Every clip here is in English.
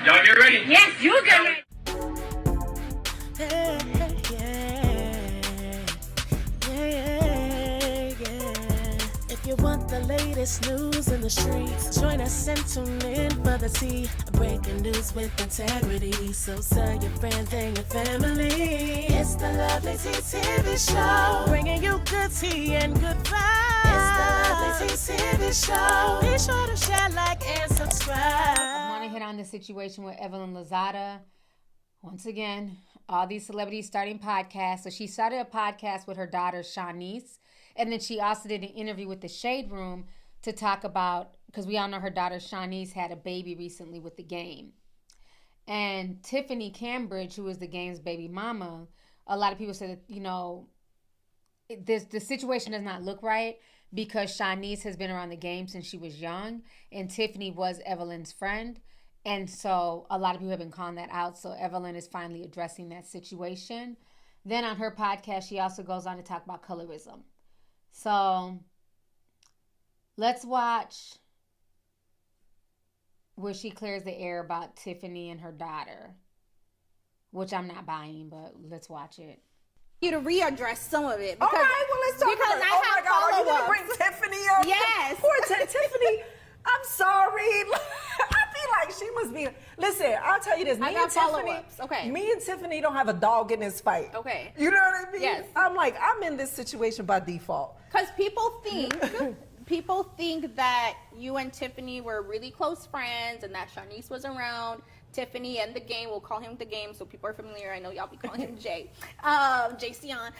Y'all get ready? Yes, you get ready. If you want the latest news in the streets, join us and tune in for the tea. Breaking news with integrity. So tell your friends and your family. It's the Lovelyti TV show, bringing you good tea and good vibes. It's the Lovelyti TV show. Be sure to share, like, and subscribe. I want to hit on the situation with Evelyn Lozada. Once again, all these celebrities starting podcasts. So she started a podcast with her daughter, Shanice. And then she also did an interview with the Shade Room to talk about, because we all know her daughter, Shanice, had a baby recently with the game. And Tiffany Cambridge, who is the game's baby mama, a lot of people said that, you know, the situation does not look right because Shanice has been around the game since she was young. And Tiffany was Evelyn's friend. And so a lot of people have been calling that out. So Evelyn is finally addressing that situation. Then on her podcast, she also goes on to talk about colorism. So let's watch where she clears the air about Tiffany and her daughter, which I'm not buying, but let's watch it. You to readdress some of it. All right, well, let's talk about it. Oh my God, are you going to bring Tiffany up? Yes. Poor Tiffany. I'm sorry. I feel like she must be. Listen, I'll tell you this. I got follow-ups. Okay. Me and Tiffany don't have a dog in this fight. Okay. You know what I mean? Yes. I'm like, I'm in this situation by default. Because people think that you and Tiffany were really close friends and that Shanice was around. Tiffany and the game, we'll call him the game so people are familiar. I know y'all be calling him Jay. Jay Sion.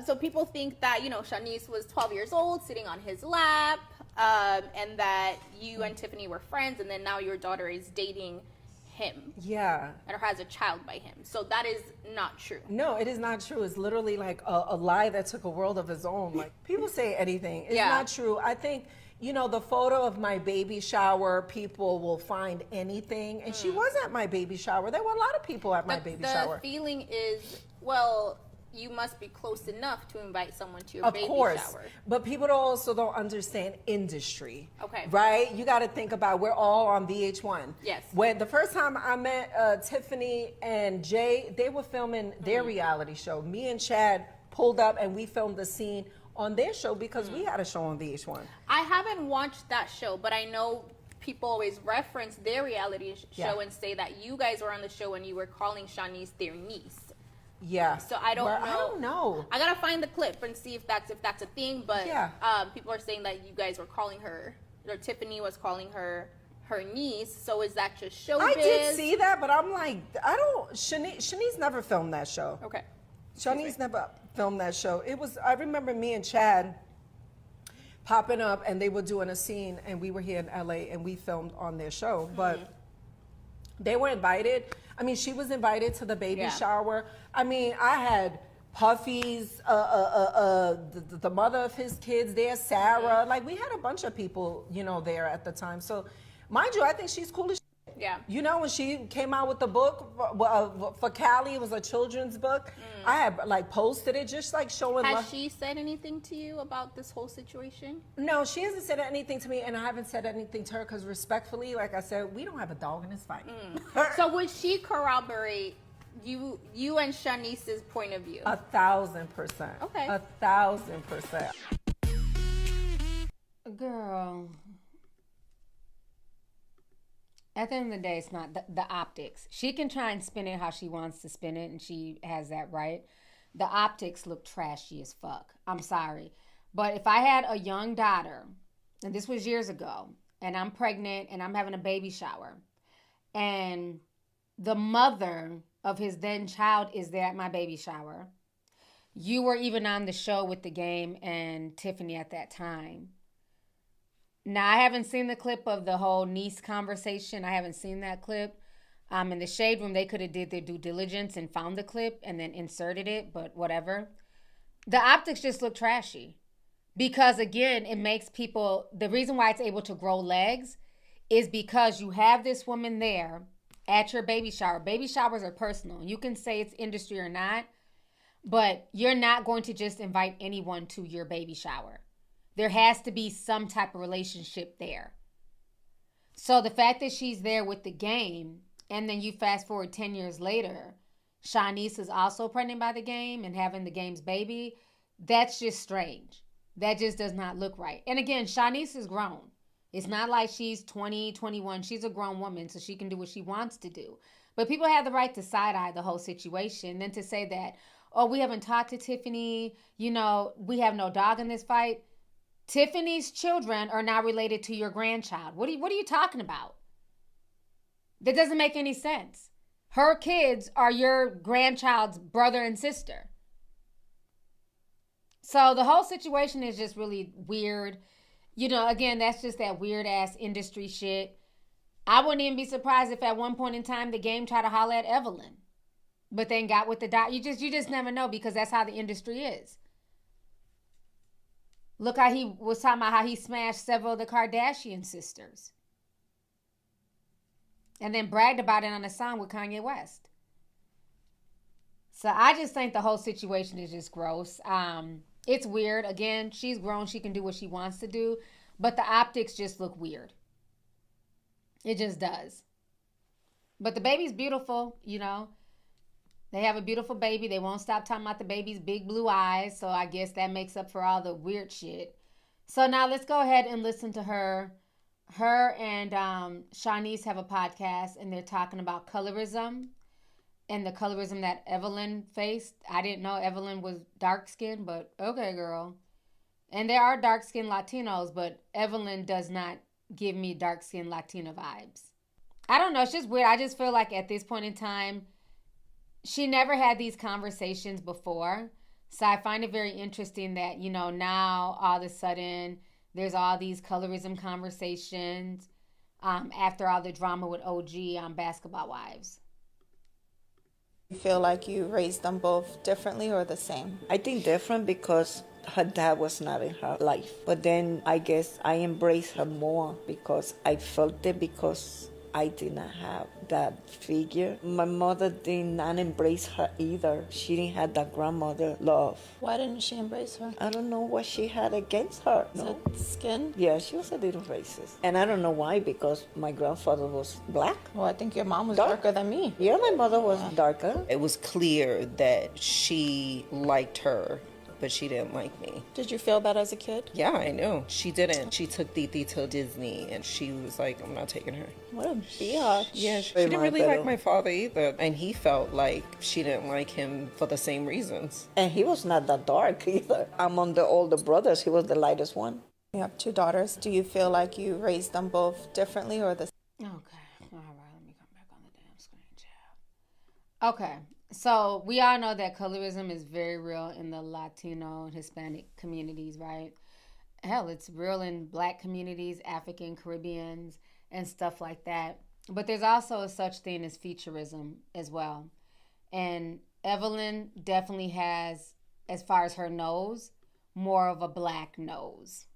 So people think that, you know, Shanice was 12 years old sitting on his lap. And that you and Tiffany were friends, and then now your daughter is dating him. Yeah. Or has a child by him. So that is not true. No, it is not true. It's literally like a lie that took a world of its own. Like, people say anything. It's not true. I think, you know, the photo of my baby shower, people will find anything. And she was at my baby shower. There were a lot of people at my baby shower. The feeling is, well, you must be close enough to invite someone to your baby shower. But people also don't understand industry. Okay. Right? You got to think about, we're all on VH1. Yes. When the first time I met Tiffany and Jay, they were filming their reality show. Me and Chad pulled up and we filmed the scene on their show because we had a show on VH1. I haven't watched that show, but I know people always reference their reality show and say that you guys were on the show and you were calling Shanice their niece. Yeah. So I don't know. I don't know. I gotta find the clip and see if that's a thing. But people are saying that you guys were calling her, or Tiffany was calling her niece. So is that just showbiz? I did see that, but I'm like, I don't. Shanice never filmed that show. Okay. Shanice never filmed that show. It was. I remember me and Chad popping up, and they were doing a scene, and we were here in LA, and we filmed on their show, but they were invited. I mean, she was invited to the baby shower. I mean, I had Puffy's, the mother of his kids there, Sarah. Like, we had a bunch of people, you know, there at the time. So, mind you, I think she's cool as shit. Yeah. You know, when she came out with the book for Callie, it was a children's book. I had, like, posted it, just, like, showing love. Has she said anything to you about this whole situation? No, she hasn't said anything to me, and I haven't said anything to her because, respectfully, like I said, we don't have a dog in this fight. So would she corroborate you and Shanice's point of view? 1,000%. Okay. 1,000%. Girl. At the end of the day, it's not the optics. She can try and spin it how she wants to spin it, and she has that right. The optics look trashy as fuck. I'm sorry. But if I had a young daughter, and this was years ago, and I'm pregnant, and I'm having a baby shower, and the mother of his then child is there at my baby shower, you were even on the show with the game and Tiffany at that time. Now, I haven't seen the clip of the whole niece conversation. I haven't seen that clip. In the Shade Room, they could have did their due diligence and found the clip and then inserted it, but whatever. The optics just look trashy. Because, again, it makes people... The reason why it's able to grow legs is because you have this woman there at your baby shower. Baby showers are personal. You can say it's industry or not, but you're not going to just invite anyone to your baby shower. There has to be some type of relationship there. So the fact that she's there with the game and then you fast forward 10 years later, Shanice is also pregnant by the game and having the game's baby, that's just strange. That just does not look right. And again, Shanice is grown. It's not like she's 20, 21. She's a grown woman, so she can do what she wants to do. But people have the right to side-eye the whole situation. Then to say that, oh, we haven't talked to Tiffany, we have no dog in this fight. Tiffany's children are now related to your grandchild. What are you talking about? That doesn't make any sense. Her kids are your grandchild's brother and sister. So the whole situation is just really weird. Again, that's just that weird ass industry shit. I wouldn't even be surprised if at one point in time the game tried to holler at Evelyn, but then got with the dot. You just never know, because that's how the industry is. Look how he was talking about how he smashed several of the Kardashian sisters, and then bragged about it on a song with Kanye West. So I just think the whole situation is just gross. It's weird. Again, she's grown. She can do what she wants to do. But the optics just look weird. It just does. But the baby's beautiful, They have a beautiful baby. They won't stop talking about the baby's big blue eyes. So I guess that makes up for all the weird shit. So now let's go ahead and listen to her. Her and Shanice have a podcast, and they're talking about colorism. And the colorism that Evelyn faced. I didn't know Evelyn was dark-skinned, but okay, girl. And there are dark-skinned Latinos, but Evelyn does not give me dark-skinned Latina vibes. I don't know. It's just weird. I just feel like at this point in time, she never had these conversations before. So I find it very interesting that, now all of a sudden there's all these colorism conversations after all the drama with OG on Basketball Wives. You feel like you raised them both differently or the same? I think different because her dad was not in her life. But then I guess I embraced her more because I felt it, because I did not have that figure. My mother did not embrace her either. She didn't have that grandmother love. Why didn't she embrace her? I don't know what she had against her. Is it skin? Yeah, she was a little racist. And I don't know why, because my grandfather was black. Well, I think your mom was darker than me. Yeah, my mother was darker. It was clear that she liked her, but she didn't like me. Did you feel that as a kid? Yeah, I knew. She didn't. She took Titi to Disney, and she was like, I'm not taking her. What a biatch. Yeah, she didn't really like my father either. And he felt like she didn't like him for the same reasons. And he was not that dark either. Among the older brothers, he was the lightest one. You have 2 daughters. Do you feel like you raised them both differently or the same? Okay. All right. Let me come back on the damn screen, child. Okay. So we all know that colorism is very real in the Latino and Hispanic communities, right? Hell, it's real in Black communities, African, Caribbeans, and stuff like that. But there's also a such thing as featureism as well. And Evelyn definitely has, as far as her nose, more of a black nose.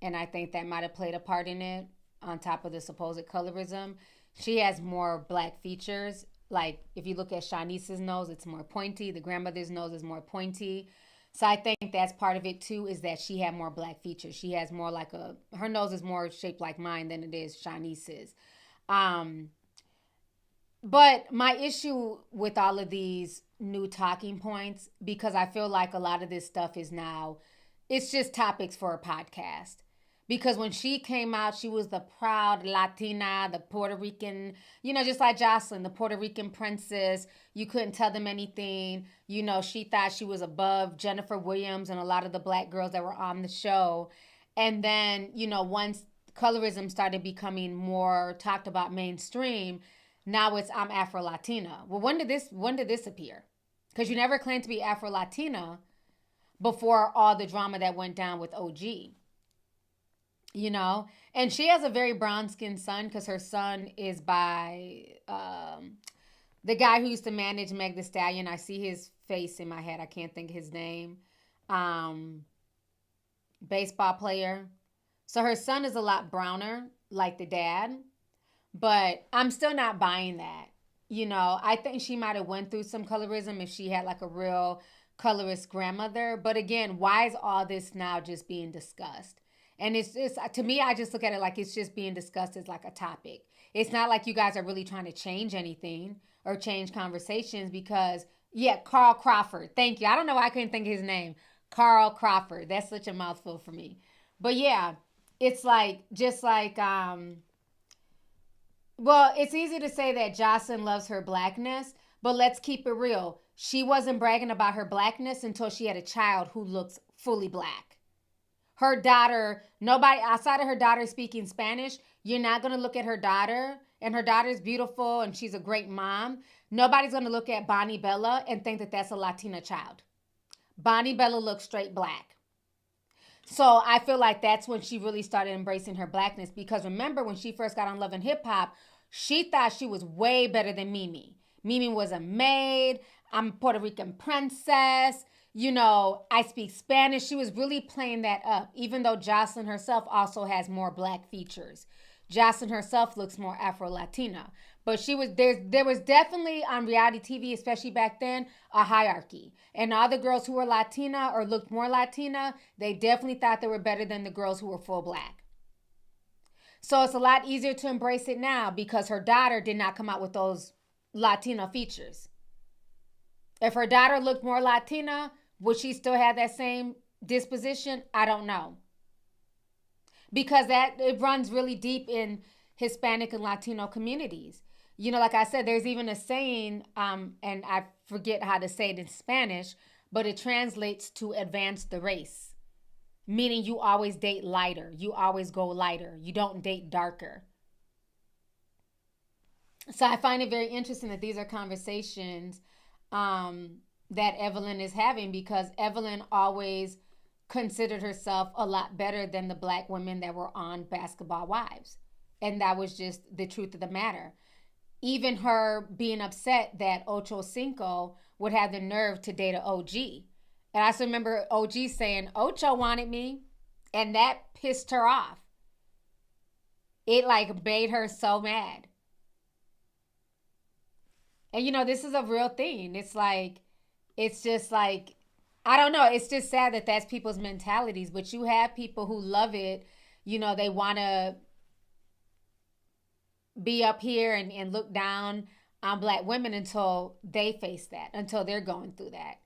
And I think that might have played a part in it, on top of the supposed colorism. She has more black features. Like, if you look at Shanice's nose, it's more pointy. The grandmother's nose is more pointy. So I think that's part of it, too, is that she had more black features. She has more like her nose is more shaped like mine than it is Shanice's. But my issue with all of these new talking points, because I feel like a lot of this stuff is now, it's just topics for a podcast. Because when she came out, she was the proud Latina, the Puerto Rican, just like Jocelyn, the Puerto Rican princess. You couldn't tell them anything. She thought she was above Jennifer Williams and a lot of the Black girls that were on the show. And then, once colorism started becoming more talked about mainstream, now it's I'm Afro-Latina. Well, when did this appear? Because you never claimed to be Afro-Latina before all the drama that went down with OG. And she has a very brown-skinned son, because her son is by the guy who used to manage Meg Thee Stallion. I see his face in my head. I can't think of his name. Baseball player. So her son is a lot browner, like the dad. But I'm still not buying that. I think she might have went through some colorism if she had like a real colorist grandmother. But again, why is all this now just being discussed? And it's just, to me, I just look at it like it's just being discussed as like a topic. it's not like you guys are really trying to change anything or change conversations because, yeah, Carl Crawford. Thank you. I don't know why I couldn't think of his name. Carl Crawford. That's such a mouthful for me. But yeah, it's like, just like, well, it's easy to say that Jocelyn loves her blackness, but let's keep it real. She wasn't bragging about her blackness until she had a child who looks fully black. Her daughter, nobody outside of her daughter speaking Spanish, you're not going to look at her daughter, and her daughter's beautiful and she's a great mom. Nobody's going to look at Bonnie Bella and think that that's a Latina child. Bonnie Bella looks straight black. So I feel like that's when she really started embracing her blackness, because remember when she first got on Love and Hip Hop, she thought she was way better than Mimi. Mimi was a maid. I'm a Puerto Rican princess. You know, I speak Spanish. She was really playing that up, even though Jocelyn herself also has more black features. Jocelyn herself looks more Afro-Latina. But there was definitely on reality TV, especially back then, a hierarchy. And all the girls who were Latina or looked more Latina, they definitely thought they were better than the girls who were full black. So it's a lot easier to embrace it now because her daughter did not come out with those Latina features. If her daughter looked more Latina, would she still have that same disposition? I don't know. Because it runs really deep in Hispanic and Latino communities. You know, like I said, there's even a saying, and I forget how to say it in Spanish, but it translates to advance the race. Meaning you always date lighter. You always go lighter. You don't date darker. So I find it very interesting that these are conversations that Evelyn is having, because Evelyn always considered herself a lot better than the black women that were on Basketball Wives. And that was just the truth of the matter. Even her being upset that Ocho Cinco would have the nerve to date an OG. And I still remember OG saying, Ocho wanted me. And that pissed her off. It like made her so mad. And you know, this is a real thing. It's just like, I don't know. It's just sad that that's people's mentalities. But you have people who love it. You know, they want to be up here and look down on black women until they face that, until they're going through that.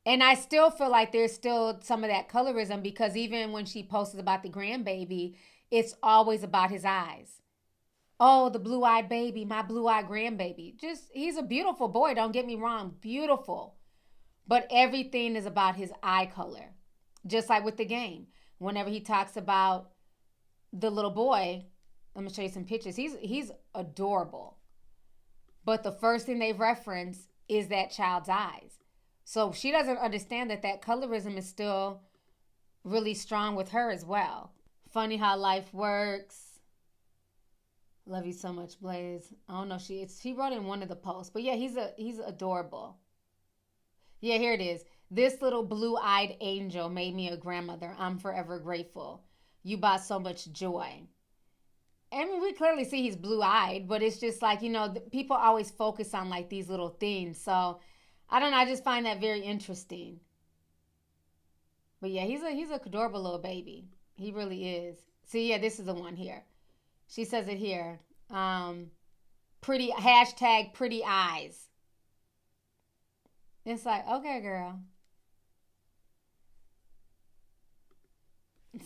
And I still feel like there's still some of that colorism, because even when she posts about the grandbaby, it's always about his eyes. Oh, the blue-eyed baby, my blue-eyed grandbaby. He's a beautiful boy, don't get me wrong, beautiful. But everything is about his eye color. Just like with the game. Whenever he talks about the little boy, let me show you some pictures. He's adorable. But the first thing they reference is that child's eyes. So she doesn't understand that colorism is still really strong with her as well. Funny how life works. Love you so much, Blaze. I don't know. She wrote in one of the posts. But yeah, he's adorable. Yeah, here it is. This little blue-eyed angel made me a grandmother. I'm forever grateful. You brought so much joy. I mean, we clearly see he's blue-eyed, but it's just like, you know, people always focus on like these little things. So I don't know. I just find that very interesting. But yeah, he's a adorable little baby. He really is. See, yeah, this is the one here. She says it here. Pretty eyes. It's like, okay, girl.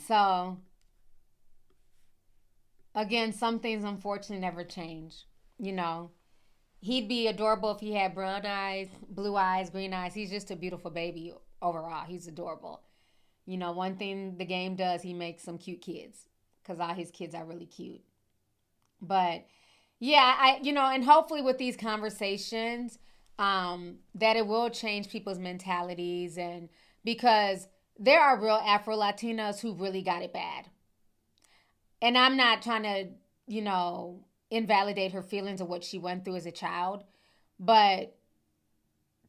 So, again, some things unfortunately never change. You know, he'd be adorable if he had brown eyes, blue eyes, green eyes. He's just a beautiful baby overall. He's adorable. You know, one thing the game does, he makes some cute kids, because all his kids are really cute. But yeah, and hopefully with these conversations, that it will change people's mentalities, and because there are real Afro-Latinas who really got it bad. And I'm not trying to, invalidate her feelings of what she went through as a child. But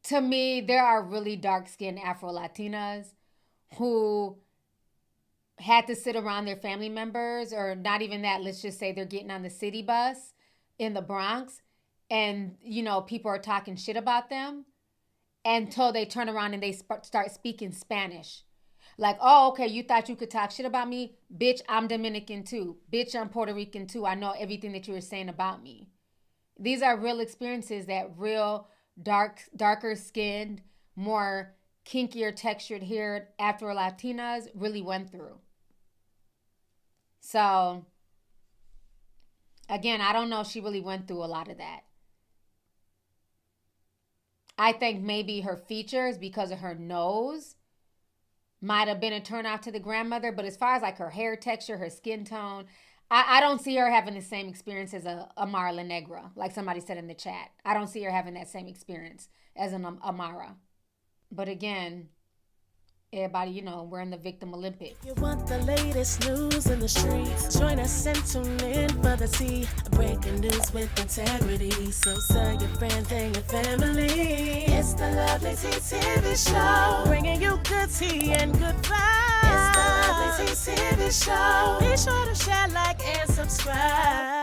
to me, there are really dark-skinned Afro-Latinas who had to sit around their family members, or not even that. Let's just say they're getting on the city bus in the Bronx, and, people are talking shit about them until they turn around and they start speaking Spanish. Like, oh, okay, you thought you could talk shit about me? Bitch, I'm Dominican too. Bitch, I'm Puerto Rican too. I know everything that you were saying about me. These are real experiences that real darker skinned, more kinkier textured haired Afro Latinas really went through. So, again, I don't know if she really went through a lot of that. I think maybe her features, because of her nose, might have been a turnoff to the grandmother. But as far as like her hair texture, her skin tone, I don't see her having the same experience as a Amara La Negra, like somebody said in the chat. I don't see her having that same experience as an Amara. But again, everybody, you know, we're in the victim Olympics. You want the latest news in the streets? Join us and tune in for the tea. Breaking news with integrity. So tell your friends and your family. It's the Lovelyti TV show, bringing you good tea and good vibes. It's the Lovelyti TV show. Be sure to share, like, and subscribe.